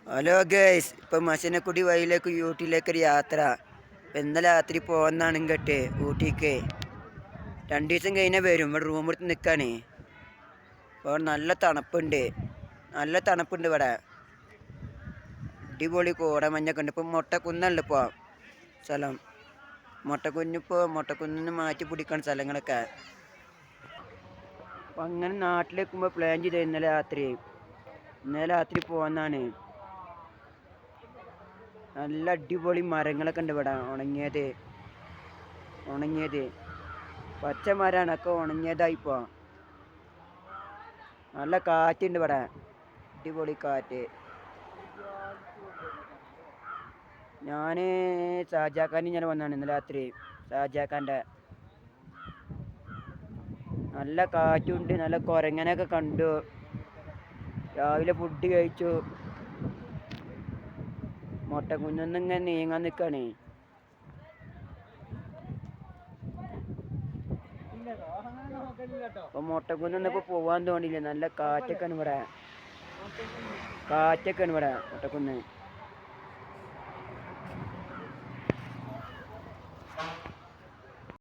Hello guys, ഇപ്പം മസനക്കുടി വഴിയിലേക്ക് ഊട്ടിയിലേക്കൊരു യാത്ര. ഇന്നലെ രാത്രി പോകുന്നതാണ് ഇങ്ങോട്ട് ഊട്ടിക്ക്. 2 ദിവസം കഴിഞ്ഞാൽ വരും. ഇവിടെ റൂം എടുത്ത് നിൽക്കാണ്. ഇപ്പോൾ നല്ല തണുപ്പുണ്ട് ഇവിടെ. അടിപൊളി കോടമഞ്ഞൊക്കെ ഉണ്ട്. ഇപ്പം മൊട്ടക്കുന്നല്ല ഇപ്പോൾ സ്ഥലം. മൊട്ടക്കുന്നിന് മാറ്റി പിടിക്കണം സ്ഥലങ്ങളൊക്കെ. അപ്പം അങ്ങനെ നാട്ടിലേക്കുമ്പോൾ പ്ലാൻ ചെയ്ത് ഇന്നലെ രാത്രി പോകുന്നതാണ്. നല്ല അടിപൊളി മരങ്ങളൊക്കെ ഉണ്ട് ഇവിടെ. ഉണങ്ങിയത് പച്ച മരമാണ്, ഒക്കെ ഉണങ്ങിയതായിപ്പോ. നല്ല കാറ്റുണ്ട് ഇവിടെ, അടിപൊളി കാറ്റ്. ഞാൻ ഷാജാക്കാൻ്റെ ഇങ്ങനെ വന്നാണ് ഇന്നലെ രാത്രി. ഷാജാക്കാൻ്റെ നല്ല കാറ്റുണ്ട്. നല്ല കുരങ്ങനൊക്കെ കണ്ടു. രാവിലെ ഫുഡ് കഴിച്ചു. മൊട്ടക്കുന്നിന്ന് ഇങ്ങനെ നീങ്ങാൻ നിൽക്കുകയാണ്. അപ്പൊ മൊട്ടക്കുന്ന് ഇപ്പൊ പോവാൻ തോന്നില്ല. നല്ല കാറ്റൊക്കെയാണ് ഇവിടെ. മൊട്ടക്കുന്ന്